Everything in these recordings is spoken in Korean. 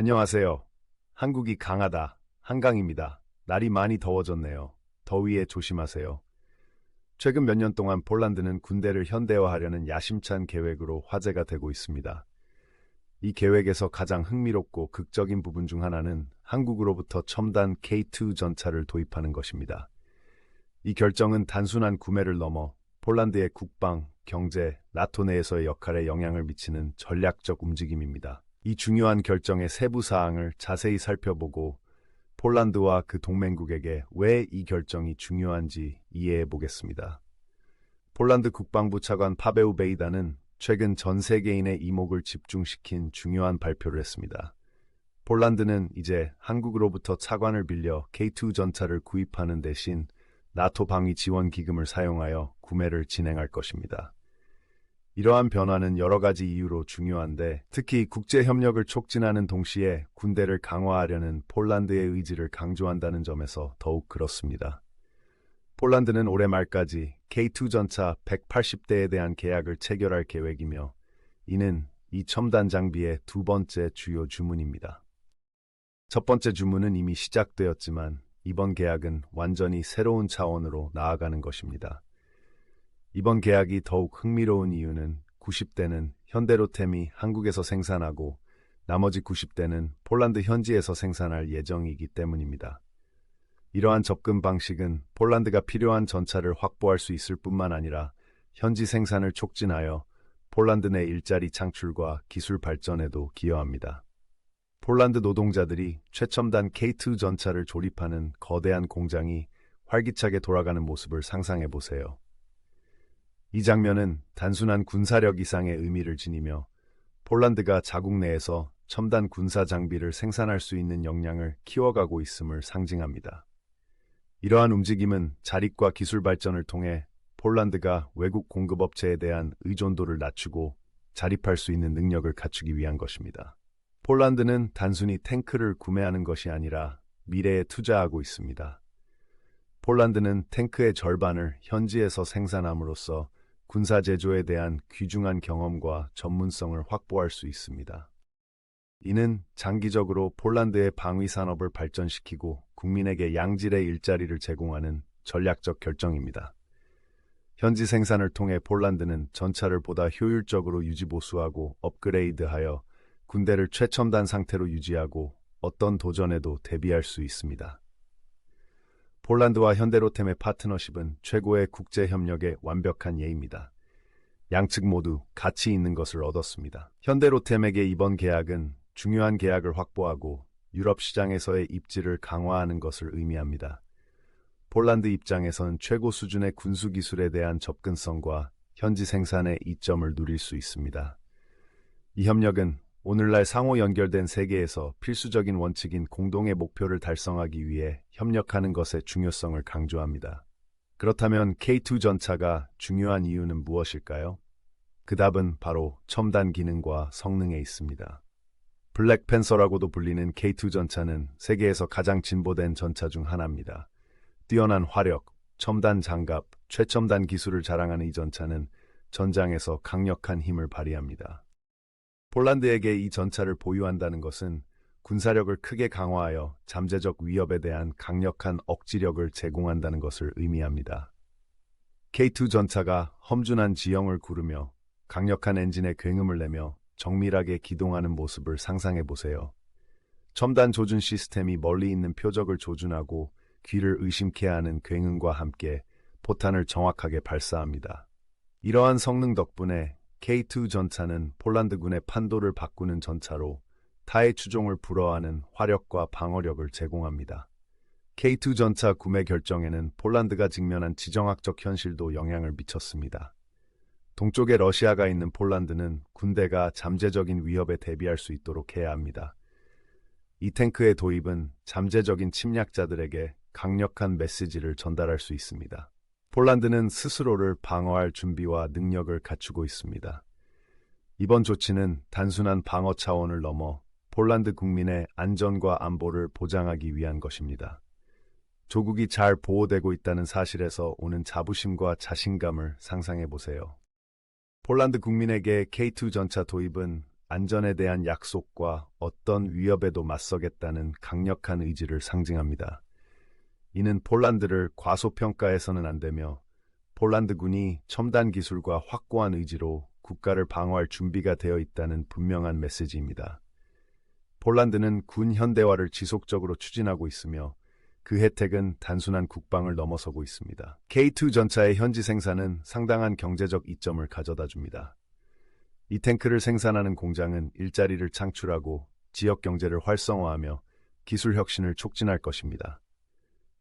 안녕하세요. 한국이 강하다. 한강입니다. 날이 많이 더워졌네요. 더위에 조심하세요. 최근 몇 년 동안 폴란드는 군대를 현대화하려는 야심찬 계획으로 화제가 되고 있습니다. 이 계획에서 가장 흥미롭고 극적인 부분 중 하나는 한국으로부터 첨단 K2 전차를 도입하는 것입니다. 이 결정은 단순한 구매를 넘어 폴란드의 국방, 경제, 나토 내에서의 역할에 영향을 미치는 전략적 움직임입니다. 이 중요한 결정의 세부 사항을 자세히 살펴보고 폴란드와 그 동맹국에게 왜 이 결정이 중요한지 이해해 보겠습니다. 폴란드 국방부 차관 파베우 베이다는 최근 전 세계인의 이목을 집중시킨 중요한 발표를 했습니다. 폴란드는 이제 한국으로부터 차관을 빌려 K2 전차를 구입하는 대신 나토 방위 지원 기금을 사용하여 구매를 진행할 것입니다. 이러한 변화는 여러 가지 이유로 중요한데 특히 국제 협력을 촉진하는 동시에 군대를 강화하려는 폴란드의 의지를 강조한다는 점에서 더욱 그렇습니다. 폴란드는 올해 말까지 K2 전차 180대에 대한 계약을 체결할 계획이며 이는 이 첨단 장비의 두 번째 주요 주문입니다. 첫 번째 주문은 이미 시작되었지만 이번 계약은 완전히 새로운 차원으로 나아가는 것입니다. 이번 계약이 더욱 흥미로운 이유는 90대는 현대로템이 한국에서 생산하고 나머지 90대는 폴란드 현지에서 생산할 예정이기 때문입니다. 이러한 접근 방식은 폴란드가 필요한 전차를 확보할 수 있을 뿐만 아니라 현지 생산을 촉진하여 폴란드 내 일자리 창출과 기술 발전에도 기여합니다. 폴란드 노동자들이 최첨단 K2 전차를 조립하는 거대한 공장이 활기차게 돌아가는 모습을 상상해 보세요. 이 장면은 단순한 군사력 이상의 의미를 지니며 폴란드가 자국 내에서 첨단 군사 장비를 생산할 수 있는 역량을 키워가고 있음을 상징합니다. 이러한 움직임은 자립과 기술 발전을 통해 폴란드가 외국 공급업체에 대한 의존도를 낮추고 자립할 수 있는 능력을 갖추기 위한 것입니다. 폴란드는 단순히 탱크를 구매하는 것이 아니라 미래에 투자하고 있습니다. 폴란드는 탱크의 절반을 현지에서 생산함으로써 군사 제조에 대한 귀중한 경험과 전문성을 확보할 수 있습니다. 이는 장기적으로 폴란드의 방위 산업을 발전시키고 국민에게 양질의 일자리를 제공하는 전략적 결정입니다. 현지 생산을 통해 폴란드는 전차를 보다 효율적으로 유지보수하고 업그레이드하여 군대를 최첨단 상태로 유지하고 어떤 도전에도 대비할 수 있습니다. 폴란드와 현대로템의 파트너십은 최고의 국제협력의 완벽한 예입니다. 양측 모두 가치 있는 것을 얻었습니다. 현대로템에게 이번 계약은 중요한 계약을 확보하고 유럽 시장에서의 입지를 강화하는 것을 의미합니다. 폴란드 입장에선 최고 수준의 군수기술에 대한 접근성과 현지 생산의 이점을 누릴 수 있습니다. 이 협력은 오늘날 상호 연결된 세계에서 필수적인 원칙인 공동의 목표를 달성하기 위해 협력하는 것의 중요성을 강조합니다. 그렇다면 K2 전차가 중요한 이유는 무엇일까요? 그 답은 바로 첨단 기능과 성능에 있습니다. 블랙팬서라고도 불리는 K2 전차는 세계에서 가장 진보된 전차 중 하나입니다. 뛰어난 화력, 첨단 장갑, 최첨단 기술을 자랑하는 이 전차는 전장에서 강력한 힘을 발휘합니다. 폴란드에게 이 전차를 보유한다는 것은 군사력을 크게 강화하여 잠재적 위협에 대한 강력한 억지력을 제공한다는 것을 의미합니다. K2 전차가 험준한 지형을 구르며 강력한 엔진에 굉음을 내며 정밀하게 기동하는 모습을 상상해 보세요. 첨단 조준 시스템이 멀리 있는 표적을 조준하고 귀를 의심케 하는 굉음과 함께 포탄을 정확하게 발사합니다. 이러한 성능 덕분에 K2 전차는 폴란드군의 판도를 바꾸는 전차로 타의 추종을 불허하는 화력과 방어력을 제공합니다. K2 전차 구매 결정에는 폴란드가 직면한 지정학적 현실도 영향을 미쳤습니다. 동쪽에 러시아가 있는 폴란드는 군대가 잠재적인 위협에 대비할 수 있도록 해야 합니다. 이 탱크의 도입은 잠재적인 침략자들에게 강력한 메시지를 전달할 수 있습니다. 폴란드는 스스로를 방어할 준비와 능력을 갖추고 있습니다. 이번 조치는 단순한 방어 차원을 넘어 폴란드 국민의 안전과 안보를 보장하기 위한 것입니다. 조국이 잘 보호되고 있다는 사실에서 오는 자부심과 자신감을 상상해 보세요. 폴란드 국민에게 K2 전차 도입은 안전에 대한 약속과 어떤 위협에도 맞서겠다는 강력한 의지를 상징합니다. 이는 폴란드를 과소평가해서는 안 되며 폴란드군이 첨단 기술과 확고한 의지로 국가를 방어할 준비가 되어 있다는 분명한 메시지입니다. 폴란드는 군 현대화를 지속적으로 추진하고 있으며 그 혜택은 단순한 국방을 넘어서고 있습니다. K2 전차의 현지 생산은 상당한 경제적 이점을 가져다 줍니다. 이 탱크를 생산하는 공장은 일자리를 창출하고 지역 경제를 활성화하며 기술 혁신을 촉진할 것입니다.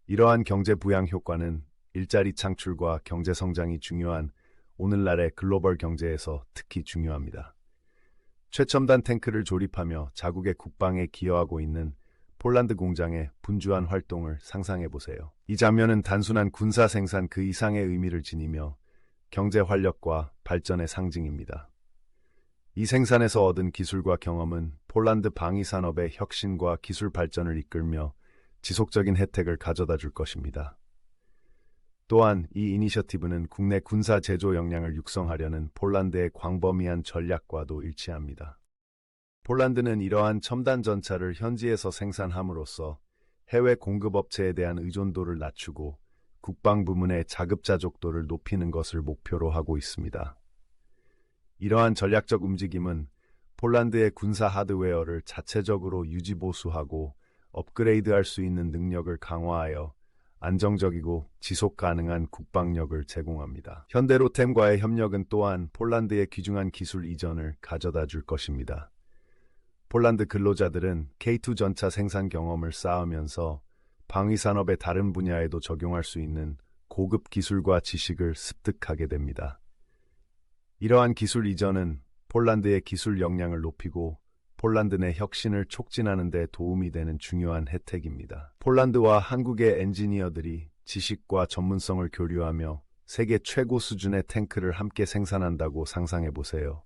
이러한 경제 부양 효과는 일자리 창출과 경제 성장이 중요한 오늘날의 글로벌 경제에서 특히 중요합니다. 최첨단 탱크를 조립하며 자국의 국방에 기여하고 있는 폴란드 공장의 분주한 활동을 상상해 보세요. 이 장면은 단순한 군사 생산 그 이상의 의미를 지니며 경제 활력과 발전의 상징입니다. 이 생산에서 얻은 기술과 경험은 폴란드 방위 산업의 혁신과 기술 발전을 이끌며 지속적인 혜택을 가져다 줄 것입니다. 또한 이 이니셔티브는 국내 군사 제조 역량을 육성하려는 폴란드의 광범위한 전략과도 일치합니다. 폴란드는 이러한 첨단 전차를 현지에서 생산함으로써 해외 공급업체에 대한 의존도를 낮추고 국방 부문의 자급자족도를 높이는 것을 목표로 하고 있습니다. 이러한 전략적 움직임은 폴란드의 군사 하드웨어를 자체적으로 유지보수하고 업그레이드할 수 있는 능력을 강화하여 안정적이고 지속 가능한 국방력을 제공합니다. 현대로템과의 협력은 또한 폴란드의 귀중한 기술 이전을 가져다 줄 것입니다. 폴란드 근로자들은 K2 전차 생산 경험을 쌓으면서 방위산업의 다른 분야에도 적용할 수 있는 고급 기술과 지식을 습득하게 됩니다. 이러한 기술 이전은 폴란드의 기술 역량을 높이고 폴란드 내 혁신을 촉진하는 데 도움이 되는 중요한 혜택입니다. 폴란드와 한국의 엔지니어들이 지식과 전문성을 교류하며 세계 최고 수준의 탱크를 함께 생산한다고 상상해 보세요.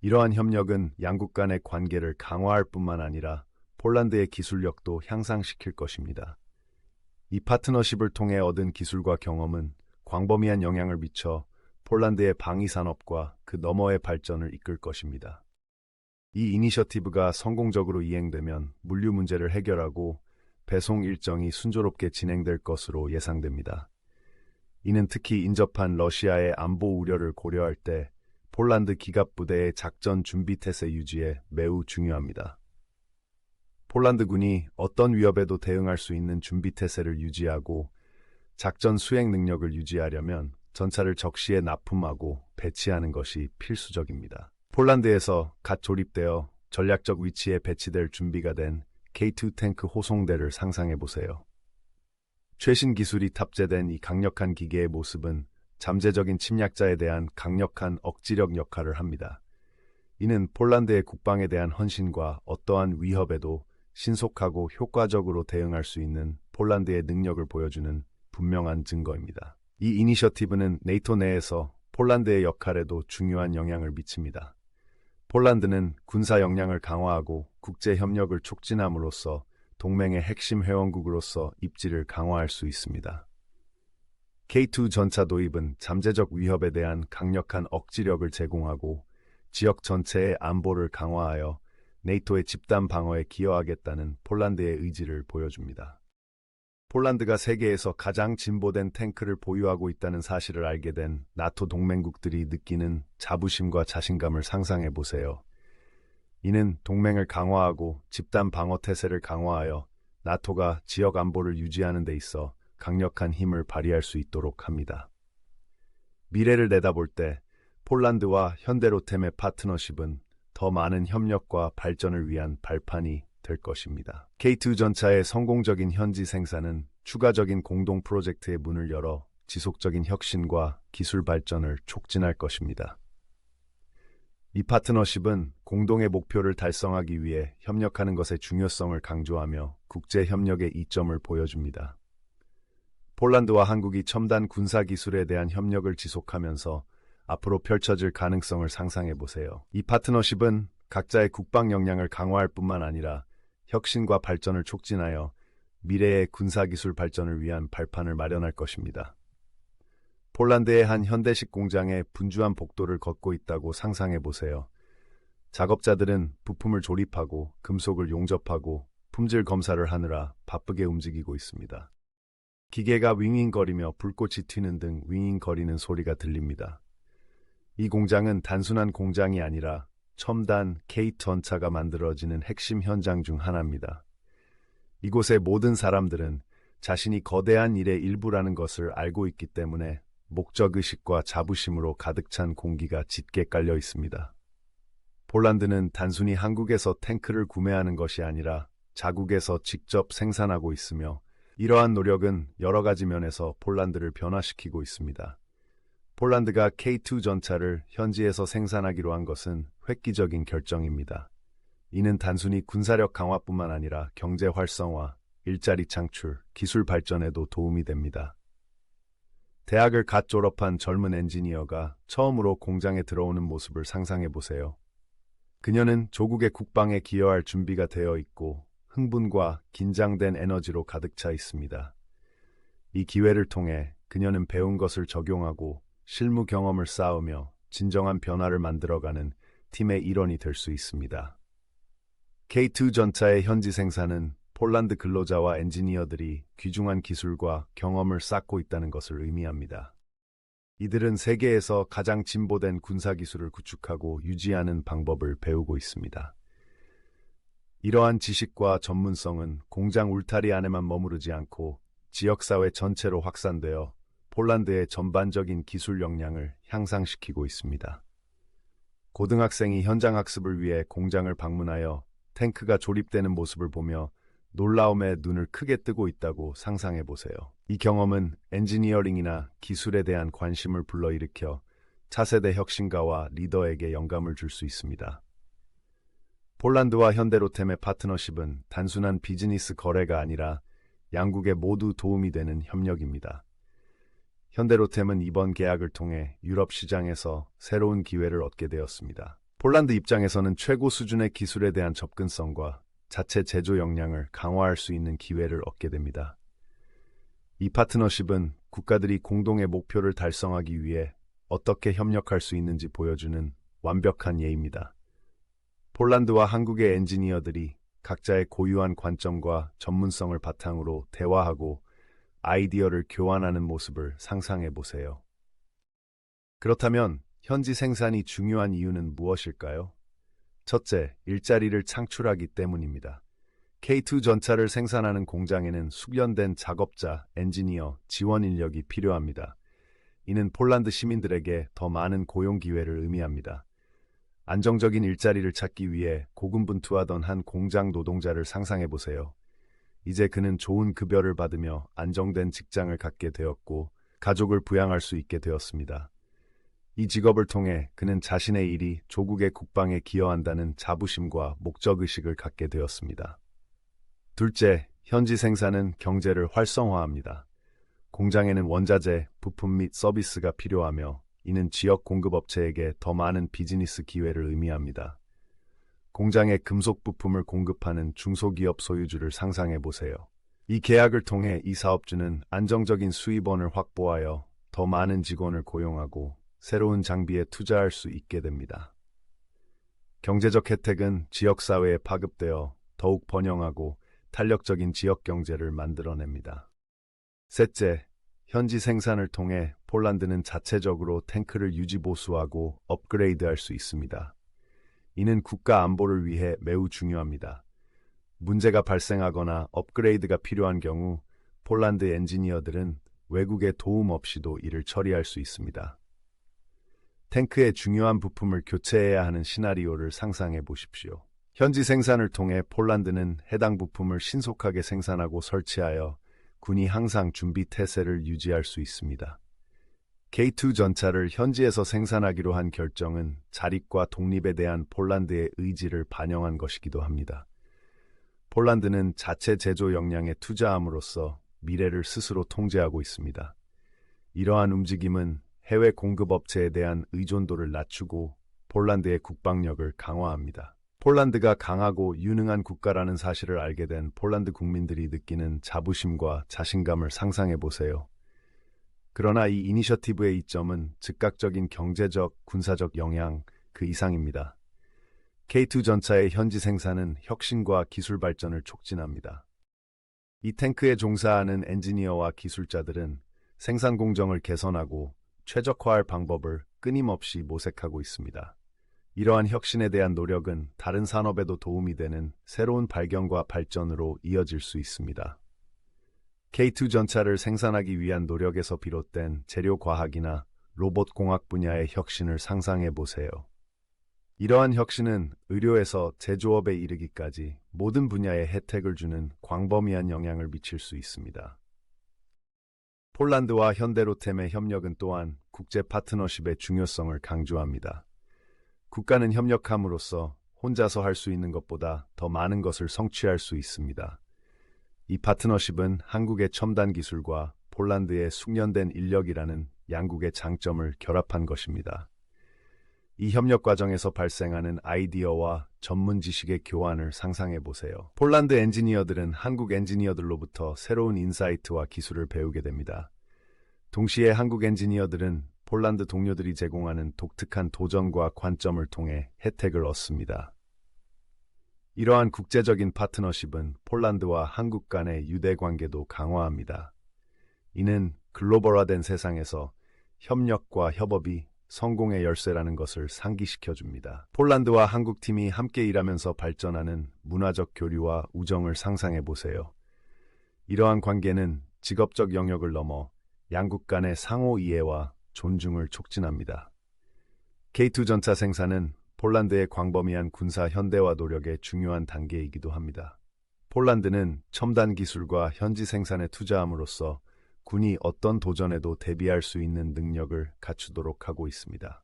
이러한 협력은 양국 간의 관계를 강화할 뿐만 아니라 폴란드의 기술력도 향상시킬 것입니다. 이 파트너십을 통해 얻은 기술과 경험은 광범위한 영향을 미쳐 폴란드의 방위산업과 그 너머의 발전을 이끌 것입니다. 이 이니셔티브가 성공적으로 이행되면 물류 문제를 해결하고 배송 일정이 순조롭게 진행될 것으로 예상됩니다. 이는 특히 인접한 러시아의 안보 우려를 고려할 때 폴란드 기갑부대의 작전 준비 태세 유지에 매우 중요합니다. 폴란드군이 어떤 위협에도 대응할 수 있는 준비 태세를 유지하고 작전 수행 능력을 유지하려면 전차를 적시에 납품하고 배치하는 것이 필수적입니다. 폴란드에서 갓 조립되어 전략적 위치에 배치될 준비가 된 K2 탱크 호송대를 상상해 보세요. 최신 기술이 탑재된 이 강력한 기계의 모습은 잠재적인 침략자에 대한 강력한 억지력 역할을 합니다. 이는 폴란드의 국방에 대한 헌신과 어떠한 위협에도 신속하고 효과적으로 대응할 수 있는 폴란드의 능력을 보여주는 분명한 증거입니다. 이 이니셔티브는 네이토 내에서 폴란드의 역할에도 중요한 영향을 미칩니다. 폴란드는 군사 역량을 강화하고 국제 협력을 촉진함으로써 동맹의 핵심 회원국으로서 입지를 강화할 수 있습니다. K2 전차 도입은 잠재적 위협에 대한 강력한 억지력을 제공하고 지역 전체의 안보를 강화하여 네이토의 집단 방어에 기여하겠다는 폴란드의 의지를 보여줍니다. 폴란드가 세계에서 가장 진보된 탱크를 보유하고 있다는 사실을 알게 된 나토 동맹국들이 느끼는 자부심과 자신감을 상상해 보세요. 이는 동맹을 강화하고 집단 방어 태세를 강화하여 나토가 지역 안보를 유지하는 데 있어 강력한 힘을 발휘할 수 있도록 합니다. 미래를 내다볼 때 폴란드와 현대로템의 파트너십은 더 많은 협력과 발전을 위한 발판이 될 것입니다. K2 전차의 성공적인 현지 생산은 추가적인 공동 프로젝트의 문을 열어 지속적인 혁신과 기술 발전을 촉진할 것입니다. 이 파트너십은 공동의 목표를 달성하기 위해 협력하는 것의 중요성을 강조하며 국제 협력의 이점을 보여줍니다. 폴란드와 한국이 첨단 군사 기술에 대한 협력을 지속하면서 앞으로 펼쳐질 가능성을 상상해 보세요. 이 파트너십은 각자의 국방 역량을 강화할 뿐만 아니라 혁신과 발전을 촉진하여 미래의 군사기술 발전을 위한 발판을 마련할 것입니다. 폴란드의 한 현대식 공장에 분주한 복도를 걷고 있다고 상상해 보세요. 작업자들은 부품을 조립하고 금속을 용접하고 품질 검사를 하느라 바쁘게 움직이고 있습니다. 기계가 윙윙거리며 불꽃이 튀는 등 윙윙거리는 소리가 들립니다. 이 공장은 단순한 공장이 아니라 첨단 K 전차가 만들어지는 핵심 현장 중 하나입니다. 이곳의 모든 사람들은 자신이 거대한 일의 일부라는 것을 알고 있기 때문에 목적의식과 자부심으로 가득 찬 공기가 짙게 깔려 있습니다. 폴란드는 단순히 한국에서 탱크를 구매하는 것이 아니라 자국에서 직접 생산하고 있으며 이러한 노력은 여러 가지 면에서 폴란드를 변화시키고 있습니다. 폴란드가 K2 전차를 현지에서 생산하기로 한 것은 획기적인 결정입니다. 이는 단순히 군사력 강화뿐만 아니라 경제 활성화, 일자리 창출, 기술 발전에도 도움이 됩니다. 대학을 갓 졸업한 젊은 엔지니어가 처음으로 공장에 들어오는 모습을 상상해 보세요. 그녀는 조국의 국방에 기여할 준비가 되어 있고 흥분과 긴장된 에너지로 가득 차 있습니다. 이 기회를 통해 그녀는 배운 것을 적용하고 실무 경험을 쌓으며 진정한 변화를 만들어가는 팀의 일원이 될 수 있습니다. K2 전차의 현지 생산은 폴란드 근로자와 엔지니어들이 귀중한 기술과 경험을 쌓고 있다는 것을 의미합니다. 이들은 세계에서 가장 진보된 군사기술을 구축하고 유지하는 방법을 배우고 있습니다. 이러한 지식과 전문성은 공장 울타리 안에만 머무르지 않고 지역사회 전체로 확산되어 폴란드의 전반적인 기술 역량을 향상시키고 있습니다. 고등학생이 현장 학습을 위해 공장을 방문하여 탱크가 조립되는 모습을 보며 놀라움에 눈을 크게 뜨고 있다고 상상해 보세요. 이 경험은 엔지니어링이나 기술에 대한 관심을 불러일으켜 차세대 혁신가와 리더에게 영감을 줄 수 있습니다. 폴란드와 현대로템의 파트너십은 단순한 비즈니스 거래가 아니라 양국에 모두 도움이 되는 협력입니다. 현대로템은 이번 계약을 통해 유럽 시장에서 새로운 기회를 얻게 되었습니다. 폴란드 입장에서는 최고 수준의 기술에 대한 접근성과 자체 제조 역량을 강화할 수 있는 기회를 얻게 됩니다. 이 파트너십은 국가들이 공동의 목표를 달성하기 위해 어떻게 협력할 수 있는지 보여주는 완벽한 예입니다. 폴란드와 한국의 엔지니어들이 각자의 고유한 관점과 전문성을 바탕으로 대화하고 아이디어를 교환하는 모습을 상상해 보세요. 그렇다면 현지 생산이 중요한 이유는 무엇일까요? 첫째, 일자리를 창출하기 때문입니다. K2 전차를 생산하는 공장에는 숙련된 작업자, 엔지니어, 지원 인력이 필요합니다. 이는 폴란드 시민들에게 더 많은 고용 기회를 의미합니다. 안정적인 일자리를 찾기 위해 고군분투하던 한 공장 노동자를 상상해 보세요. 이제 그는 좋은 급여를 받으며 안정된 직장을 갖게 되었고 가족을 부양할 수 있게 되었습니다. 이 직업을 통해 그는 자신의 일이 조국의 국방에 기여한다는 자부심과 목적의식을 갖게 되었습니다. 둘째, 현지 생산은 경제를 활성화합니다. 공장에는 원자재, 부품 및 서비스가 필요하며 이는 지역 공급업체에게 더 많은 비즈니스 기회를 의미합니다. 공장에 금속 부품을 공급하는 중소기업 소유주를 상상해 보세요. 이 계약을 통해 이 사업주는 안정적인 수입원을 확보하여 더 많은 직원을 고용하고 새로운 장비에 투자할 수 있게 됩니다. 경제적 혜택은 지역사회에 파급되어 더욱 번영하고 탄력적인 지역 경제를 만들어냅니다. 셋째, 현지 생산을 통해 폴란드는 자체적으로 탱크를 유지보수하고 업그레이드할 수 있습니다. 이는 국가 안보를 위해 매우 중요합니다. 문제가 발생하거나 업그레이드가 필요한 경우 폴란드 엔지니어들은 외국의 도움 없이도 이를 처리할 수 있습니다. 탱크의 중요한 부품을 교체해야 하는 시나리오를 상상해 보십시오. 현지 생산을 통해 폴란드는 해당 부품을 신속하게 생산하고 설치하여 군이 항상 준비 태세를 유지할 수 있습니다. K2 전차를 현지에서 생산하기로 한 결정은 자립과 독립에 대한 폴란드의 의지를 반영한 것이기도 합니다. 폴란드는 자체 제조 역량에 투자함으로써 미래를 스스로 통제하고 있습니다. 이러한 움직임은 해외 공급업체에 대한 의존도를 낮추고 폴란드의 국방력을 강화합니다. 폴란드가 강하고 유능한 국가라는 사실을 알게 된 폴란드 국민들이 느끼는 자부심과 자신감을 상상해 보세요. 그러나 이 이니셔티브의 이점은 즉각적인 경제적, 군사적 영향 그 이상입니다. K2 전차의 현지 생산은 혁신과 기술 발전을 촉진합니다. 이 탱크에 종사하는 엔지니어와 기술자들은 생산 공정을 개선하고 최적화할 방법을 끊임없이 모색하고 있습니다. 이러한 혁신에 대한 노력은 다른 산업에도 도움이 되는 새로운 발견과 발전으로 이어질 수 있습니다. K2 전차를 생산하기 위한 노력에서 비롯된 재료 과학이나 로봇 공학 분야의 혁신을 상상해 보세요. 이러한 혁신은 의료에서 제조업에 이르기까지 모든 분야에 혜택을 주는 광범위한 영향을 미칠 수 있습니다. 폴란드와 현대로템의 협력은 또한 국제 파트너십의 중요성을 강조합니다. 국가는 협력함으로써 혼자서 할 수 있는 것보다 더 많은 것을 성취할 수 있습니다. 이 파트너십은 한국의 첨단 기술과 폴란드의 숙련된 인력이라는 양국의 장점을 결합한 것입니다. 이 협력 과정에서 발생하는 아이디어와 전문 지식의 교환을 상상해 보세요. 폴란드 엔지니어들은 한국 엔지니어들로부터 새로운 인사이트와 기술을 배우게 됩니다. 동시에 한국 엔지니어들은 폴란드 동료들이 제공하는 독특한 도전과 관점을 통해 혜택을 얻습니다. 이러한 국제적인 파트너십은 폴란드와 한국 간의 유대 관계도 강화합니다. 이는 글로벌화된 세상에서 협력과 협업이 성공의 열쇠라는 것을 상기시켜 줍니다. 폴란드와 한국 팀이 함께 일하면서 발전하는 문화적 교류와 우정을 상상해 보세요. 이러한 관계는 직업적 영역을 넘어 양국 간의 상호 이해와 존중을 촉진합니다. K2 전차 생산은 폴란드의 광범위한 군사 현대화 노력의 중요한 단계이기도 합니다. 폴란드는 첨단 기술과 현지 생산에 투자함으로써 군이 어떤 도전에도 대비할 수 있는 능력을 갖추도록 하고 있습니다.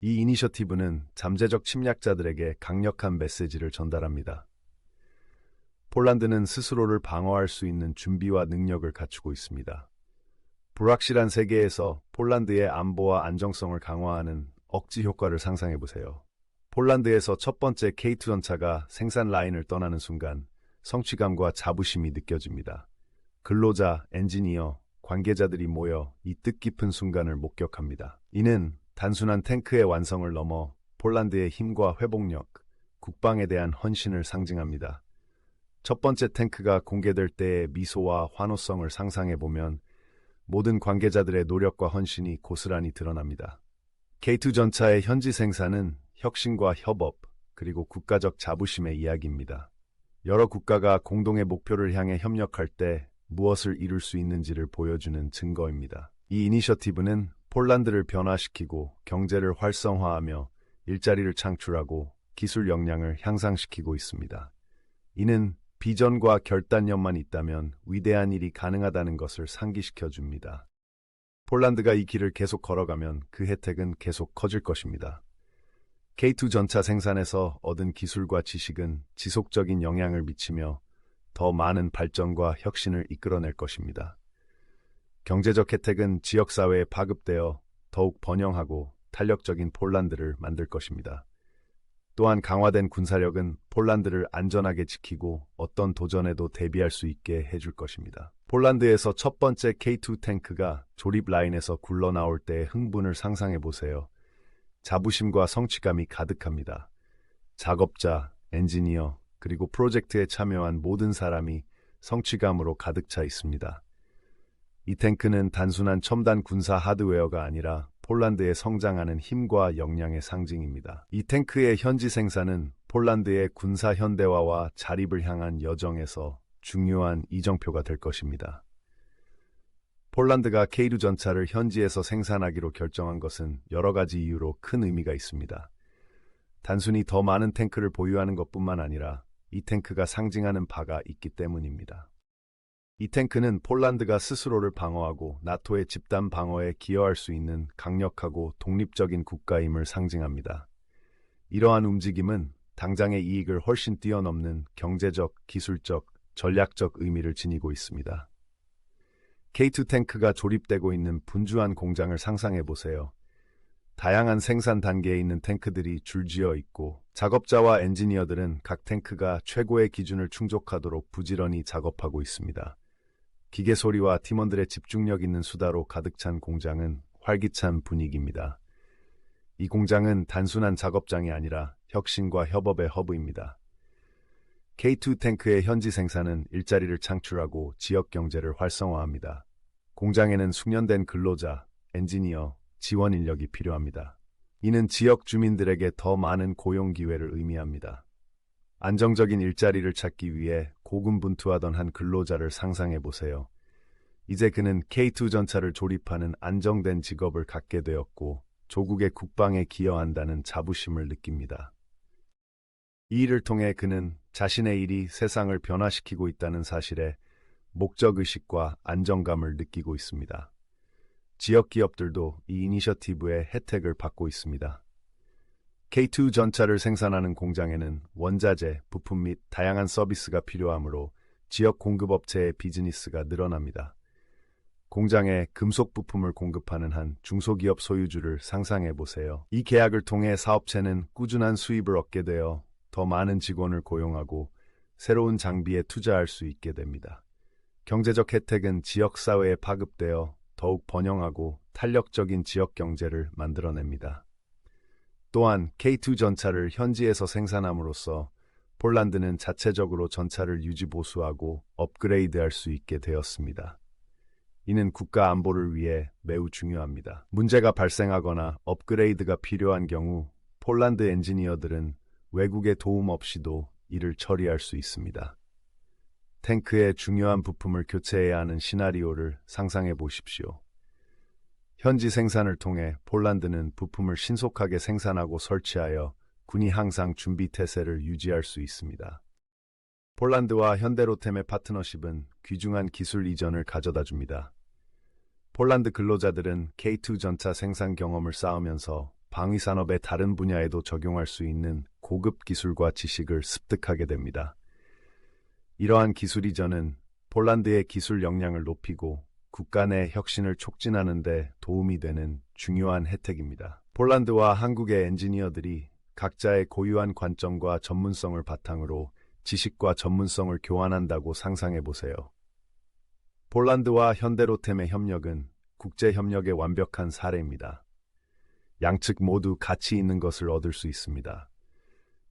이 이니셔티브는 잠재적 침략자들에게 강력한 메시지를 전달합니다. 폴란드는 스스로를 방어할 수 있는 준비와 능력을 갖추고 있습니다. 불확실한 세계에서 폴란드의 안보와 안정성을 강화하는 억지 효과를 상상해 보세요. 폴란드에서 첫 번째 K2 전차가 생산 라인을 떠나는 순간 성취감과 자부심이 느껴집니다. 근로자, 엔지니어, 관계자들이 모여 이 뜻깊은 순간을 목격합니다. 이는 단순한 탱크의 완성을 넘어 폴란드의 힘과 회복력, 국방에 대한 헌신을 상징합니다. 첫 번째 탱크가 공개될 때의 미소와 환호성을 상상해 보면 모든 관계자들의 노력과 헌신이 고스란히 드러납니다. K2 전차의 현지 생산은 혁신과 협업, 그리고 국가적 자부심의 이야기입니다. 여러 국가가 공동의 목표를 향해 협력할 때 무엇을 이룰 수 있는지를 보여주는 증거입니다. 이 이니셔티브는 폴란드를 변화시키고 경제를 활성화하며 일자리를 창출하고 기술 역량을 향상시키고 있습니다. 이는 비전과 결단력만 있다면 위대한 일이 가능하다는 것을 상기시켜 줍니다. 폴란드가 이 길을 계속 걸어가면 그 혜택은 계속 커질 것입니다. K2 전차 생산에서 얻은 기술과 지식은 지속적인 영향을 미치며 더 많은 발전과 혁신을 이끌어낼 것입니다. 경제적 혜택은 지역사회에 파급되어 더욱 번영하고 탄력적인 폴란드를 만들 것입니다. 또한 강화된 군사력은 폴란드를 안전하게 지키고 어떤 도전에도 대비할 수 있게 해줄 것입니다. 폴란드에서 첫 번째 K2 탱크가 조립 라인에서 굴러나올 때의 흥분을 상상해 보세요. 자부심과 성취감이 가득합니다. 작업자, 엔지니어, 그리고 프로젝트에 참여한 모든 사람이 성취감으로 가득 차 있습니다. 이 탱크는 단순한 첨단 군사 하드웨어가 아니라 폴란드의 성장하는 힘과 역량의 상징입니다. 이 탱크의 현지 생산은 폴란드의 군사 현대화와 자립을 향한 여정에서 중요한 이정표가 될 것입니다. 폴란드가 K2 전차를 현지에서 생산하기로 결정한 것은 여러 가지 이유로 큰 의미가 있습니다. 단순히 더 많은 탱크를 보유하는 것뿐만 아니라 이 탱크가 상징하는 바가 있기 때문입니다. 이 탱크는 폴란드가 스스로를 방어하고 나토의 집단 방어에 기여할 수 있는 강력하고 독립적인 국가임을 상징합니다. 이러한 움직임은 당장의 이익을 훨씬 뛰어넘는 경제적, 기술적, 전략적 의미를 지니고 있습니다. K2 탱크가 조립되고 있는 분주한 공장을 상상해 보세요. 다양한 생산 단계에 있는 탱크들이 줄지어 있고 작업자와 엔지니어들은 각 탱크가 최고의 기준을 충족하도록 부지런히 작업하고 있습니다. 기계 소리와 팀원들의 집중력 있는 수다로 가득 찬 공장은 활기찬 분위기입니다. 이 공장은 단순한 작업장이 아니라 혁신과 협업의 허브입니다. K2 탱크의 현지 생산은 일자리를 창출하고 지역 경제를 활성화합니다. 공장에는 숙련된 근로자, 엔지니어, 지원 인력이 필요합니다. 이는 지역 주민들에게 더 많은 고용 기회를 의미합니다. 안정적인 일자리를 찾기 위해 고군분투하던 한 근로자를 상상해 보세요. 이제 그는 K2 전차를 조립하는 안정된 직업을 갖게 되었고 조국의 국방에 기여한다는 자부심을 느낍니다. 이 일을 통해 그는 자신의 일이 세상을 변화시키고 있다는 사실에 목적의식과 안정감을 느끼고 있습니다. 지역 기업들도 이 이니셔티브의 혜택을 받고 있습니다. K2 전차를 생산하는 공장에는 원자재, 부품 및 다양한 서비스가 필요하므로 지역 공급업체의 비즈니스가 늘어납니다. 공장에 금속 부품을 공급하는 한 중소기업 소유주를 상상해 보세요. 이 계약을 통해 사업체는 꾸준한 수입을 얻게 되어 더 많은 직원을 고용하고 새로운 장비에 투자할 수 있게 됩니다. 경제적 혜택은 지역사회에 파급되어 더욱 번영하고 탄력적인 지역 경제를 만들어냅니다. 또한 K2 전차를 현지에서 생산함으로써 폴란드는 자체적으로 전차를 유지 보수하고 업그레이드할 수 있게 되었습니다. 이는 국가 안보를 위해 매우 중요합니다. 문제가 발생하거나 업그레이드가 필요한 경우 폴란드 엔지니어들은 외국의 도움 없이도 이를 처리할 수 있습니다. 탱크의 중요한 부품을 교체해야 하는 시나리오를 상상해 보십시오. 현지 생산을 통해 폴란드는 부품을 신속하게 생산하고 설치하여 군이 항상 준비 태세를 유지할 수 있습니다. 폴란드와 현대로템의 파트너십은 귀중한 기술 이전을 가져다 줍니다. 폴란드 근로자들은 K2 전차 생산 경험을 쌓으면서 방위산업의 다른 분야에도 적용할 수 있는 고급 기술과 지식을 습득하게 됩니다. 이러한 기술 이전은 폴란드의 기술 역량을 높이고 국가 내 혁신을 촉진하는 데 도움이 되는 중요한 혜택입니다. 폴란드와 한국의 엔지니어들이 각자의 고유한 관점과 전문성을 바탕으로 지식과 전문성을 교환한다고 상상해 보세요. 폴란드와 현대로템의 협력은 국제 협력의 완벽한 사례입니다. 양측 모두 가치 있는 것을 얻을 수 있습니다.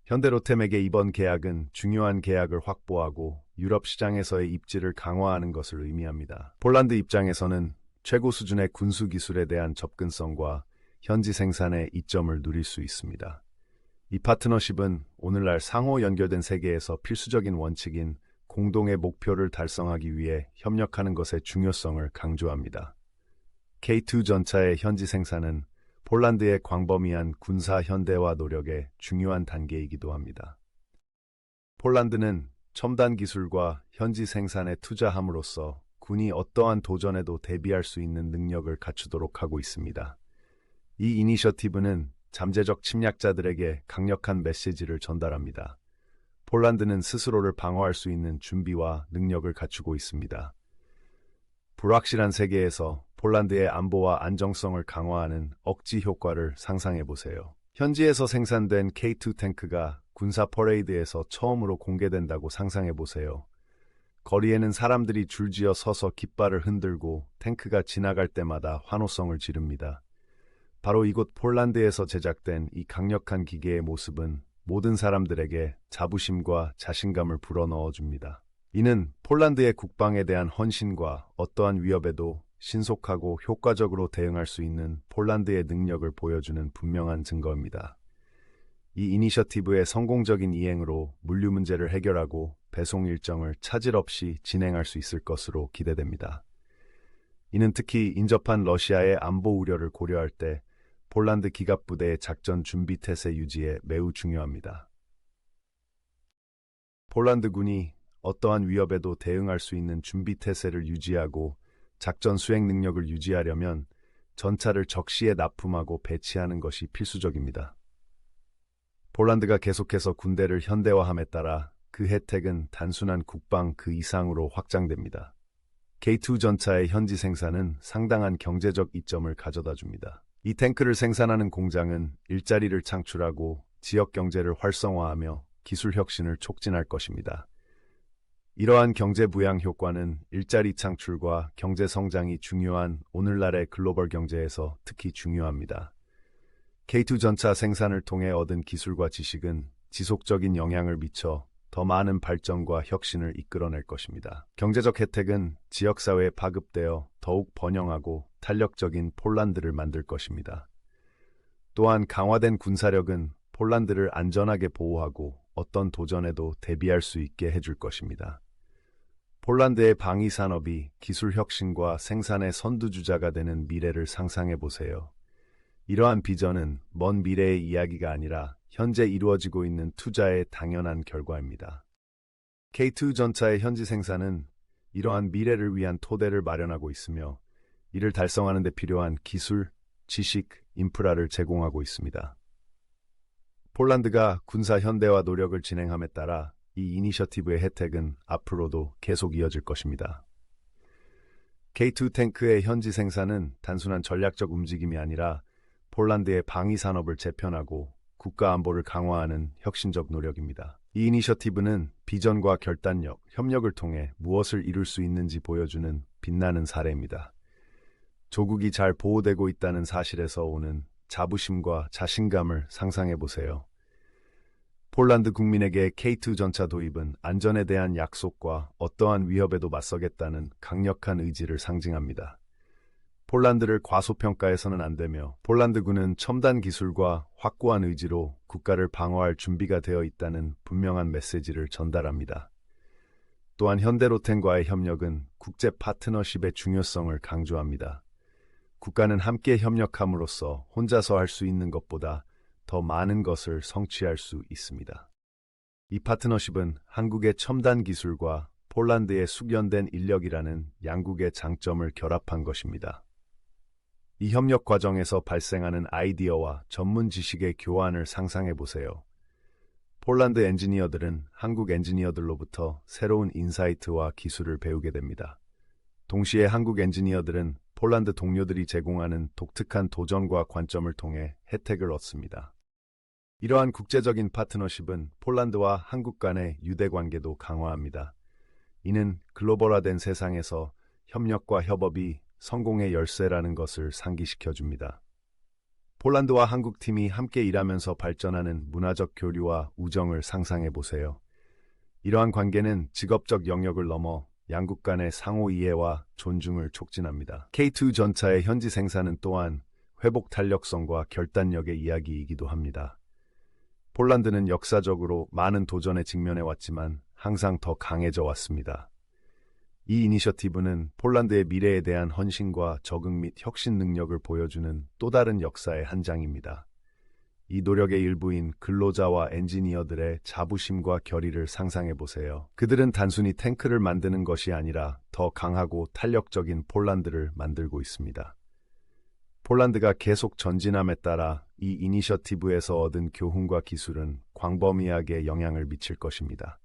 현대로템에게 이번 계약은 중요한 계약을 확보하고 유럽 시장에서의 입지를 강화하는 것을 의미합니다. 폴란드 입장에서는 최고 수준의 군수 기술에 대한 접근성과 현지 생산의 이점을 누릴 수 있습니다. 이 파트너십은 오늘날 상호 연결된 세계에서 필수적인 원칙인 공동의 목표를 달성하기 위해 협력하는 것의 중요성을 강조합니다. K2 전차의 현지 생산은 폴란드의 광범위한 군사 현대화 노력의 중요한 단계이기도 합니다. 폴란드는 첨단 기술과 현지 생산에 투자함으로써 군이 어떠한 도전에도 대비할 수 있는 능력을 갖추도록 하고 있습니다. 이 이니셔티브는 잠재적 침략자들에게 강력한 메시지를 전달합니다. 폴란드는 스스로를 방어할 수 있는 준비와 능력을 갖추고 있습니다. 불확실한 세계에서 폴란드의 안보와 안정성을 강화하는 억지 효과를 상상해 보세요. 현지에서 생산된 K2 탱크가 군사 퍼레이드에서 처음으로 공개된다고 상상해 보세요. 거리에는 사람들이 줄지어 서서 깃발을 흔들고 탱크가 지나갈 때마다 환호성을 지릅니다. 바로 이곳 폴란드에서 제작된 이 강력한 기계의 모습은 모든 사람들에게 자부심과 자신감을 불어넣어 줍니다. 이는 폴란드의 국방에 대한 헌신과 어떠한 위협에도 신속하고 효과적으로 대응할 수 있는 폴란드의 능력을 보여주는 분명한 증거입니다. 이 이니셔티브의 성공적인 이행으로 물류 문제를 해결하고 배송 일정을 차질 없이 진행할 수 있을 것으로 기대됩니다. 이는 특히 인접한 러시아의 안보 우려를 고려할 때 폴란드 기갑부대의 작전 준비 태세 유지에 매우 중요합니다. 폴란드군이 어떠한 위협에도 대응할 수 있는 준비 태세를 유지하고 작전 수행 능력을 유지하려면 전차를 적시에 납품하고 배치하는 것이 필수적입니다. 폴란드가 계속해서 군대를 현대화함에 따라 그 혜택은 단순한 국방 그 이상으로 확장됩니다. K2 전차의 현지 생산은 상당한 경제적 이점을 가져다 줍니다. 이 탱크를 생산하는 공장은 일자리를 창출하고 지역 경제를 활성화하며 기술 혁신을 촉진할 것입니다. 이러한 경제 부양 효과는 일자리 창출과 경제 성장이 중요한 오늘날의 글로벌 경제에서 특히 중요합니다. K2 전차 생산을 통해 얻은 기술과 지식은 지속적인 영향을 미쳐 더 많은 발전과 혁신을 이끌어낼 것입니다. 경제적 혜택은 지역사회에 파급되어 더욱 번영하고 탄력적인 폴란드를 만들 것입니다. 또한 강화된 군사력은 폴란드를 안전하게 보호하고 어떤 도전에도 대비할 수 있게 해줄 것입니다. 폴란드의 방위 산업이 기술 혁신과 생산의 선두주자가 되는 미래를 상상해 보세요. 이러한 비전은 먼 미래의 이야기가 아니라 현재 이루어지고 있는 투자의 당연한 결과입니다. K2 전차의 현지 생산은 이러한 미래를 위한 토대를 마련하고 있으며 이를 달성하는 데 필요한 기술, 지식, 인프라를 제공하고 있습니다. 폴란드가 군사 현대화 노력을 진행함에 따라 이 이니셔티브의 혜택은 앞으로도 계속 이어질 것입니다. K2 탱크의 현지 생산은 단순한 전략적 움직임이 아니라 폴란드의 방위 산업을 재편하고 국가 안보를 강화하는 혁신적 노력입니다. 이 이니셔티브는 비전과 결단력, 협력을 통해 무엇을 이룰 수 있는지 보여주는 빛나는 사례입니다. 조국이 잘 보호되고 있다는 사실에서 오는 자부심과 자신감을 상상해 보세요. 폴란드 국민에게 K2 전차 도입은 안전에 대한 약속과 어떠한 위협에도 맞서겠다는 강력한 의지를 상징합니다. 폴란드를 과소평가해서는 안 되며 폴란드군은 첨단 기술과 확고한 의지로 국가를 방어할 준비가 되어 있다는 분명한 메시지를 전달합니다. 또한 현대로템과의 협력은 국제 파트너십의 중요성을 강조합니다. 국가는 함께 협력함으로써 혼자서 할 수 있는 것보다 더 많은 것을 성취할 수 있습니다. 이 파트너십은 한국의 첨단 기술과 폴란드의 숙련된 인력이라는 양국의 장점을 결합한 것입니다. 이 협력 과정에서 발생하는 아이디어와 전문 지식의 교환을 상상해 보세요. 폴란드 엔지니어들은 한국 엔지니어들로부터 새로운 인사이트와 기술을 배우게 됩니다. 동시에 한국 엔지니어들은 폴란드 동료들이 제공하는 독특한 도전과 관점을 통해 혜택을 얻습니다. 이러한 국제적인 파트너십은 폴란드와 한국 간의 유대 관계도 강화합니다. 이는 글로벌화된 세상에서 협력과 협업이 성공의 열쇠라는 것을 상기시켜줍니다. 폴란드와 한국 팀이 함께 일하면서 발전하는 문화적 교류와 우정을 상상해 보세요. 이러한 관계는 직업적 영역을 넘어 양국 간의 상호 이해와 존중을 촉진합니다. K2 전차의 현지 생산은 또한 회복 탄력성과 결단력의 이야기이기도 합니다. 폴란드는 역사적으로 많은 도전에 직면해 왔지만 항상 더 강해져 왔습니다. 이 이니셔티브는 폴란드의 미래에 대한 헌신과 적응 및 혁신 능력을 보여주는 또 다른 역사의 한 장입니다. 이 노력의 일부인 근로자와 엔지니어들의 자부심과 결의를 상상해 보세요. 그들은 단순히 탱크를 만드는 것이 아니라 더 강하고 탄력적인 폴란드를 만들고 있습니다. 폴란드가 계속 전진함에 따라 이 이니셔티브에서 얻은 교훈과 기술은 광범위하게 영향을 미칠 것입니다.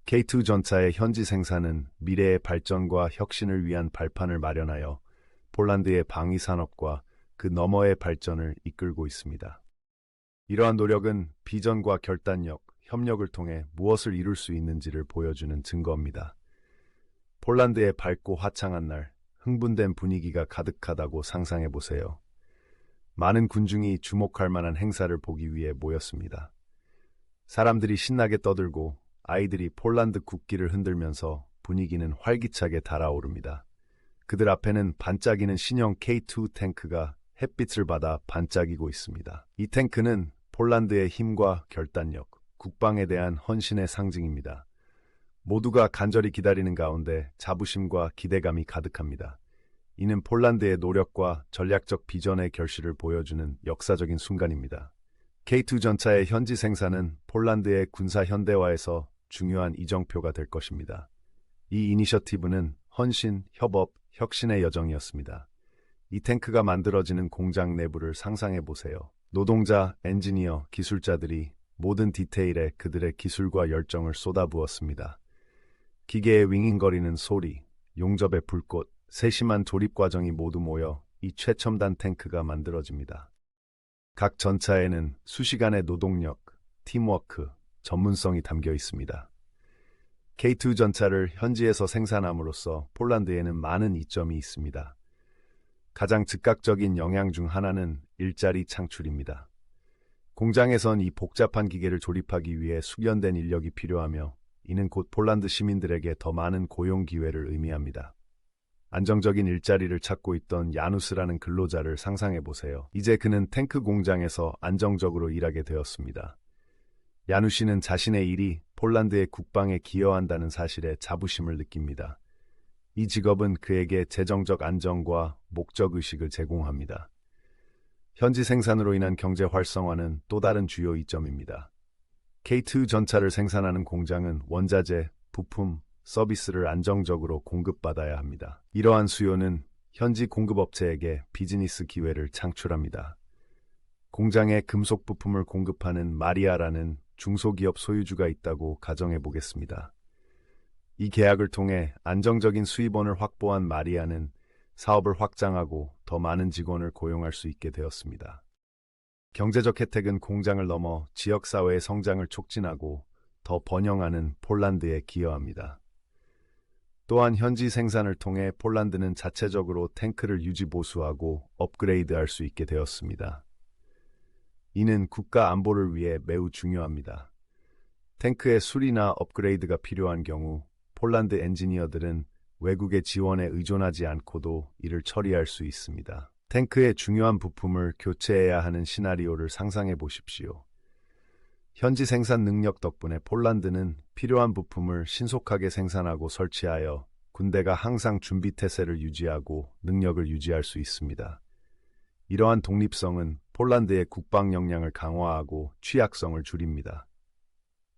K2 전차의 현지 생산은 미래의 발전과 혁신을 위한 발판을 마련하여 폴란드의 방위 산업과 그 너머의 발전을 이끌고 있습니다. 이러한 노력은 비전과 결단력, 협력을 통해 무엇을 이룰 수 있는지를 보여주는 증거입니다. 폴란드의 밝고 화창한 날, 흥분된 분위기가 가득하다고 상상해 보세요. 많은 군중이 주목할 만한 행사를 보기 위해 모였습니다. 사람들이 신나게 떠들고 아이들이 폴란드 국기를 흔들면서 분위기는 활기차게 달아오릅니다. 그들 앞에는 반짝이는 신형 K2 탱크가 햇빛을 받아 반짝이고 있습니다. 이 탱크는 폴란드의 힘과 결단력, 국방에 대한 헌신의 상징입니다. 모두가 간절히 기다리는 가운데 자부심과 기대감이 가득합니다. 이는 폴란드의 노력과 전략적 비전의 결실을 보여주는 역사적인 순간입니다. K2 전차의 현지 생산은 폴란드의 군사 현대화에서 중요한 이정표가 될 것입니다. 이 이니셔티브는 헌신, 협업, 혁신의 여정이었습니다. 이 탱크가 만들어지는 공장 내부를 상상해 보세요. 노동자, 엔지니어, 기술자들이 모든 디테일에 그들의 기술과 열정을 쏟아부었습니다. 기계의 윙윙거리는 소리, 용접의 불꽃, 세심한 조립 과정이 모두 모여 이 최첨단 탱크가 만들어집니다. 각 전차에는 수시간의 노동력, 팀워크, 전문성이 담겨 있습니다. K2 전차를 현지에서 생산함으로써 폴란드에는 많은 이점이 있습니다. 가장 즉각적인 영향 중 하나는 일자리 창출입니다. 공장에선 이 복잡한 기계를 조립하기 위해 숙련된 인력이 필요하며 이는 곧 폴란드 시민들에게 더 많은 고용 기회를 의미합니다. 안정적인 일자리를 찾고 있던 야누스라는 근로자를 상상해 보세요. 이제 그는 탱크 공장에서 안정적으로 일하게 되었습니다. 야누시는 자신의 일이 폴란드의 국방에 기여한다는 사실에 자부심을 느낍니다. 이 직업은 그에게 재정적 안정과 목적의식을 제공합니다. 현지 생산으로 인한 경제 활성화는 또 다른 주요 이점입니다. K2 전차를 생산하는 공장은 원자재, 부품, 서비스를 안정적으로 공급받아야 합니다. 이러한 수요는 현지 공급업체에게 비즈니스 기회를 창출합니다. 공장에 금속 부품을 공급하는 마리아라는 중소기업 소유주가 있다고 가정해 보겠습니다. 이 계약을 통해 안정적인 수입원을 확보한 마리아는 사업을 확장하고 더 많은 직원을 고용할 수 있게 되었습니다. 경제적 혜택은 공장을 넘어 지역사회의 성장을 촉진하고 더 번영하는 폴란드에 기여합니다. 또한 현지 생산을 통해 폴란드는 자체적으로 탱크를 유지 보수하고 업그레이드할 수 있게 되었습니다. 이는 국가 안보를 위해 매우 중요합니다. 탱크의 수리나 업그레이드가 필요한 경우 폴란드 엔지니어들은 외국의 지원에 의존하지 않고도 이를 처리할 수 있습니다. 탱크의 중요한 부품을 교체해야 하는 시나리오를 상상해 보십시오. 현지 생산 능력 덕분에 폴란드는 필요한 부품을 신속하게 생산하고 설치하여 군대가 항상 준비 태세를 유지하고 능력을 유지할 수 있습니다. 이러한 독립성은 폴란드의 국방 역량을 강화하고 취약성을 줄입니다.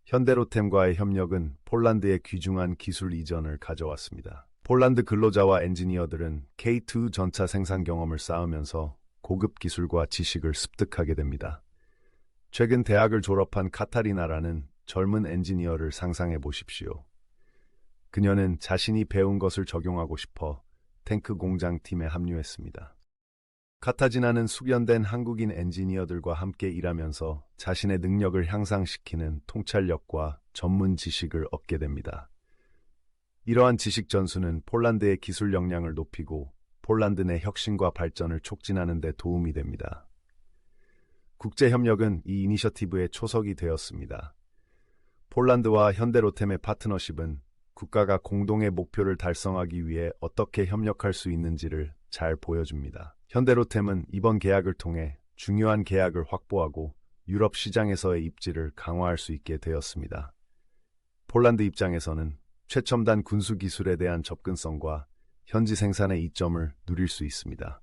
현대로템과의 협력은 폴란드의 귀중한 기술 이전을 가져왔습니다. 폴란드 근로자와 엔지니어들은 K2 전차 생산 경험을 쌓으면서 고급 기술과 지식을 습득하게 됩니다. 최근 대학을 졸업한 카타리나라는 젊은 엔지니어를 상상해 보십시오. 그녀는 자신이 배운 것을 적용하고 싶어 탱크 공장 팀에 합류했습니다. 카타지나는 숙련된 한국인 엔지니어들과 함께 일하면서 자신의 능력을 향상시키는 통찰력과 전문 지식을 얻게 됩니다. 이러한 지식 전수는 폴란드의 기술 역량을 높이고 폴란드 내 혁신과 발전을 촉진하는 데 도움이 됩니다. 국제협력은 이 이니셔티브의 초석이 되었습니다. 폴란드와 현대로템의 파트너십은 국가가 공동의 목표를 달성하기 위해 어떻게 협력할 수 있는지를 잘 보여줍니다. 현대로템은 이번 계약을 통해 중요한 계약을 확보하고 유럽 시장에서의 입지를 강화할 수 있게 되었습니다. 폴란드 입장에서는 최첨단 군수 기술에 대한 접근성과 현지 생산의 이점을 누릴 수 있습니다.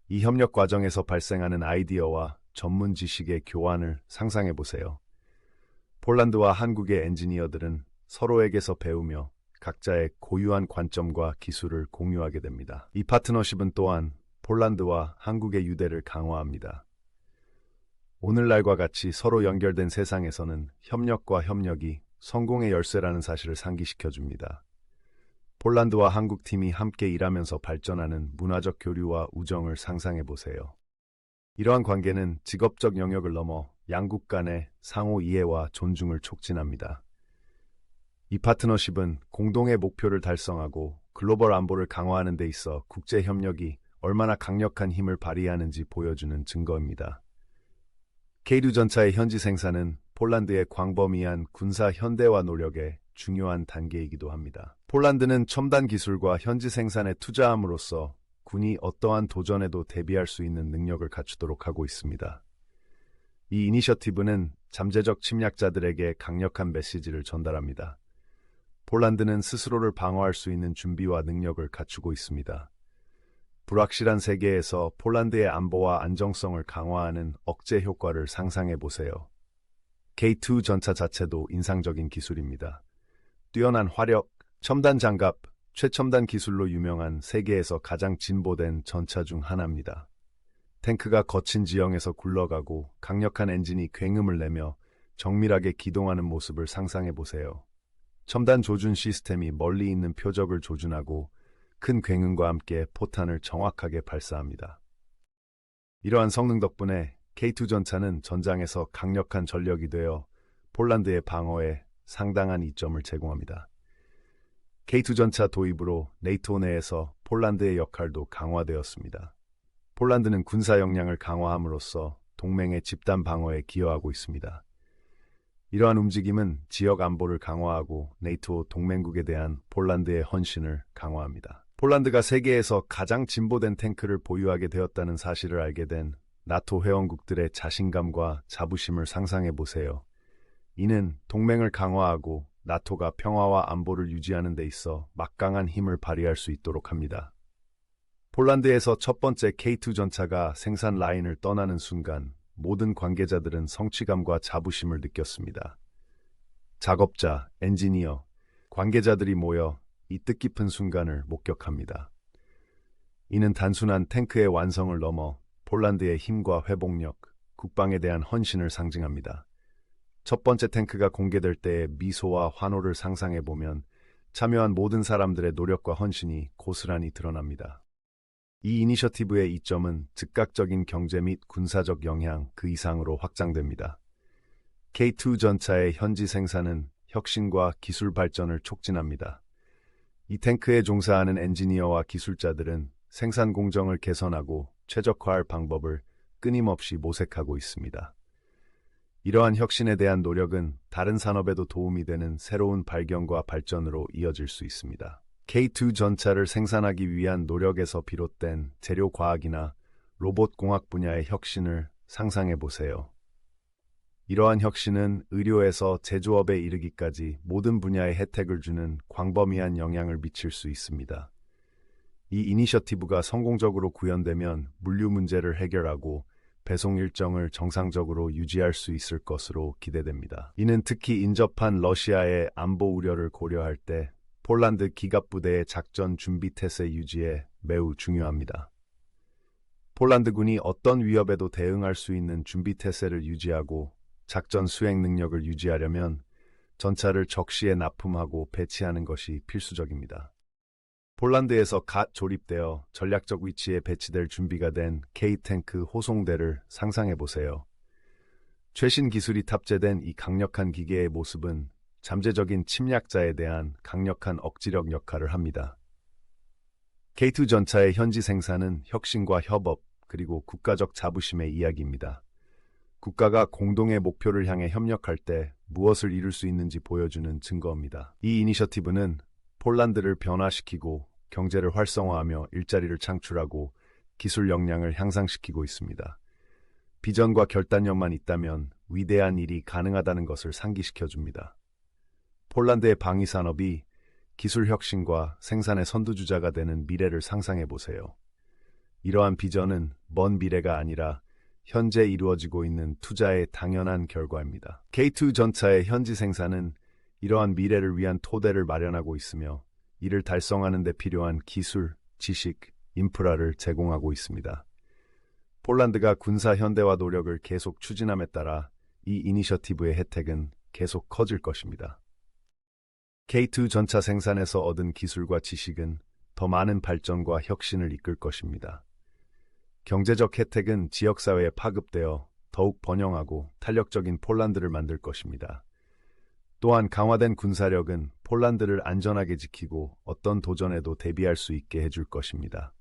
이 협력 과정에서 발생하는 아이디어와 전문 지식의 교환을 상상해 보세요. 폴란드와 한국의 엔지니어들은 서로에게서 배우며 각자의 고유한 관점과 기술을 공유하게 됩니다. 이 파트너십은 또한 폴란드와 한국의 유대를 강화합니다. 오늘날과 같이 서로 연결된 세상에서는 협력과 협력이 성공의 열쇠라는 사실을 상기시켜줍니다. 폴란드와 한국 팀이 함께 일하면서 발전하는 문화적 교류와 우정을 상상해 보세요. 이러한 관계는 직업적 영역을 넘어 양국 간의 상호 이해와 존중을 촉진합니다. 이 파트너십은 공동의 목표를 달성하고 글로벌 안보를 강화하는 데 있어 국제 협력이 얼마나 강력한 힘을 발휘하는지 보여주는 증거입니다. K2 전차의 현지 생산은 폴란드의 광범위한 군사 현대화 노력의 중요한 단계이기도 합니다. 폴란드는 첨단 기술과 현지 생산에 투자함으로써 군이 어떠한 도전에도 대비할 수 있는 능력을 갖추도록 하고 있습니다. 이 이니셔티브는 잠재적 침략자들에게 강력한 메시지를 전달합니다. 폴란드는 스스로를 방어할 수 있는 준비와 능력을 갖추고 있습니다. 불확실한 세계에서 폴란드의 안보와 안정성을 강화하는 억제 효과를 상상해 보세요. K2 전차 자체도 인상적인 기술입니다. 뛰어난 화력, 첨단 장갑, 최첨단 기술로 유명한 세계에서 가장 진보된 전차 중 하나입니다. 탱크가 거친 지형에서 굴러가고 강력한 엔진이 굉음을 내며 정밀하게 기동하는 모습을 상상해 보세요. 첨단 조준 시스템이 멀리 있는 표적을 조준하고 큰 굉음과 함께 포탄을 정확하게 발사합니다. 이러한 성능 덕분에 K2 전차는 전장에서 강력한 전력이 되어 폴란드의 방어에 상당한 이점을 제공합니다. K2 전차 도입으로 네이토 내에서 폴란드의 역할도 강화되었습니다. 폴란드는 군사 역량을 강화함으로써 동맹의 집단 방어에 기여하고 있습니다. 이러한 움직임은 지역 안보를 강화하고 네이토 동맹국에 대한 폴란드의 헌신을 강화합니다. 폴란드가 세계에서 가장 진보된 탱크를 보유하게 되었다는 사실을 알게 된 나토 회원국들의 자신감과 자부심을 상상해 보세요. 이는 동맹을 강화하고 나토가 평화와 안보를 유지하는 데 있어 막강한 힘을 발휘할 수 있도록 합니다. 폴란드에서 첫 번째 K2 전차가 생산 라인을 떠나는 순간 모든 관계자들은 성취감과 자부심을 느꼈습니다. 작업자, 엔지니어, 관계자들이 모여 이 뜻깊은 순간을 목격합니다. 이는 단순한 탱크의 완성을 넘어 폴란드의 힘과 회복력, 국방에 대한 헌신을 상징합니다. 첫 번째 탱크가 공개될 때의 미소와 환호를 상상해 보면 참여한 모든 사람들의 노력과 헌신이 고스란히 드러납니다. 이 이니셔티브의 이점은 즉각적인 경제 및 군사적 영향 그 이상으로 확장됩니다. K2 전차의 현지 생산은 혁신과 기술 발전을 촉진합니다. 이 탱크에 종사하는 엔지니어와 기술자들은 생산 공정을 개선하고 최적화할 방법을 끊임없이 모색하고 있습니다. 이러한 혁신에 대한 노력은 다른 산업에도 도움이 되는 새로운 발견과 발전으로 이어질 수 있습니다. K2 전차를 생산하기 위한 노력에서 비롯된 재료 과학이나 로봇 공학 분야의 혁신을 상상해 보세요. 이러한 혁신은 의료에서 제조업에 이르기까지 모든 분야에 혜택을 주는 광범위한 영향을 미칠 수 있습니다. 이 이니셔티브가 성공적으로 구현되면 물류 문제를 해결하고 배송 일정을 정상적으로 유지할 수 있을 것으로 기대됩니다. 이는 특히 인접한 러시아의 안보 우려를 고려할 때 폴란드 기갑부대의 작전 준비 태세 유지에 매우 중요합니다. 폴란드군이 어떤 위협에도 대응할 수 있는 준비 태세를 유지하고 작전 수행 능력을 유지하려면 전차를 적시에 납품하고 배치하는 것이 필수적입니다. 폴란드에서 갓 조립되어 전략적 위치에 배치될 준비가 된 K-탱크 호송대를 상상해 보세요. 최신 기술이 탑재된 이 강력한 기계의 모습은 잠재적인 침략자에 대한 강력한 억지력 역할을 합니다. K2 전차의 현지 생산은 혁신과 협업 그리고 국가적 자부심의 이야기입니다. 국가가 공동의 목표를 향해 협력할 때 무엇을 이룰 수 있는지 보여주는 증거입니다. 이 이니셔티브는 폴란드를 변화시키고 경제를 활성화하며 일자리를 창출하고 기술 역량을 향상시키고 있습니다. 비전과 결단력만 있다면 위대한 일이 가능하다는 것을 상기시켜줍니다. 폴란드의 방위산업이 기술 혁신과 생산의 선두주자가 되는 미래를 상상해 보세요. 이러한 비전은 먼 미래가 아니라 현재 이루어지고 있는 투자의 당연한 결과입니다. K2 전차의 현지 생산은 이러한 미래를 위한 토대를 마련하고 있으며 이를 달성하는 데 필요한 기술, 지식, 인프라를 제공하고 있습니다. 폴란드가 군사 현대화 노력을 계속 추진함에 따라 이 이니셔티브의 혜택은 계속 커질 것입니다. K2 전차 생산에서 얻은 기술과 지식은 더 많은 발전과 혁신을 이끌 것입니다. 경제적 혜택은 지역사회에 파급되어 더욱 번영하고 탄력적인 폴란드를 만들 것입니다. 또한 강화된 군사력은 폴란드를 안전하게 지키고 어떤 도전에도 대비할 수 있게 해줄 것입니다.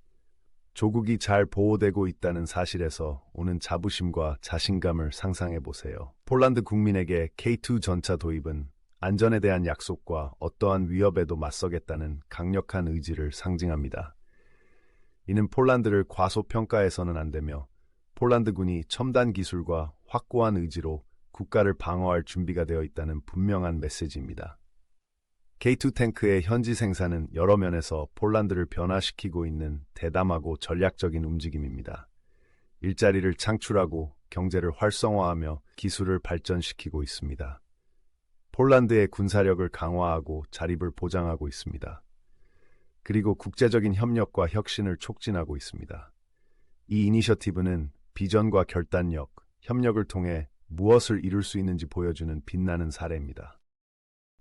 조국이 잘 보호되고 있다는 사실에서 오는 자부심과 자신감을 상상해 보세요. 폴란드 국민에게 K2 전차 도입은 안전에 대한 약속과 어떠한 위협에도 맞서겠다는 강력한 의지를 상징합니다. 이는 폴란드를 과소평가해서는 안 되며 폴란드군이 첨단 기술과 확고한 의지로 국가를 방어할 준비가 되어 있다는 분명한 메시지입니다. K2 탱크의 현지 생산은 여러 면에서 폴란드를 변화시키고 있는 대담하고 전략적인 움직임입니다. 일자리를 창출하고 경제를 활성화하며 기술을 발전시키고 있습니다. 폴란드의 군사력을 강화하고 자립을 보장하고 있습니다. 그리고 국제적인 협력과 혁신을 촉진하고 있습니다. 이 이니셔티브는 비전과 결단력, 협력을 통해 무엇을 이룰 수 있는지 보여주는 빛나는 사례입니다.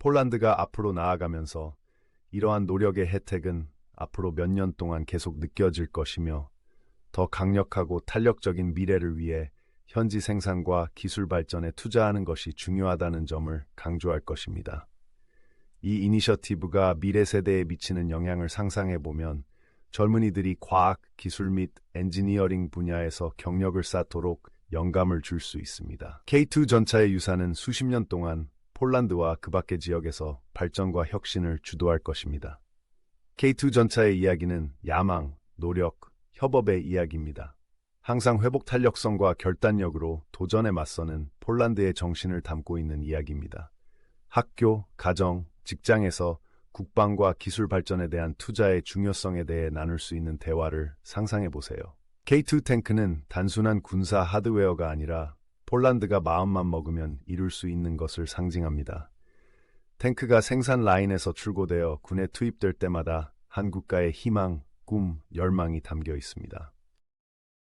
폴란드가 앞으로 나아가면서 이러한 노력의 혜택은 앞으로 몇 년 동안 계속 느껴질 것이며 더 강력하고 탄력적인 미래를 위해 현지 생산과 기술 발전에 투자하는 것이 중요하다는 점을 강조할 것입니다. 이 이니셔티브가 미래 세대에 미치는 영향을 상상해 보면 젊은이들이 과학, 기술 및 엔지니어링 분야에서 경력을 쌓도록 영감을 줄 수 있습니다. K2 전차의 유산은 수십 년 동안 폴란드와 그 밖의 지역에서 발전과 혁신을 주도할 것입니다. K2 전차의 이야기는 야망, 노력, 협업의 이야기입니다. 항상 회복 탄력성과 결단력으로 도전에 맞서는 폴란드의 정신을 담고 있는 이야기입니다. 학교, 가정, 직장에서 국방과 기술 발전에 대한 투자의 중요성에 대해 나눌 수 있는 대화를 상상해 보세요. K2 탱크는 단순한 군사 하드웨어가 아니라 폴란드가 마음만 먹으면 이룰 수 있는 것을 상징합니다. 탱크가 생산 라인에서 출고되어 군에 투입될 때마다 한 국가의 희망, 꿈, 열망이 담겨 있습니다.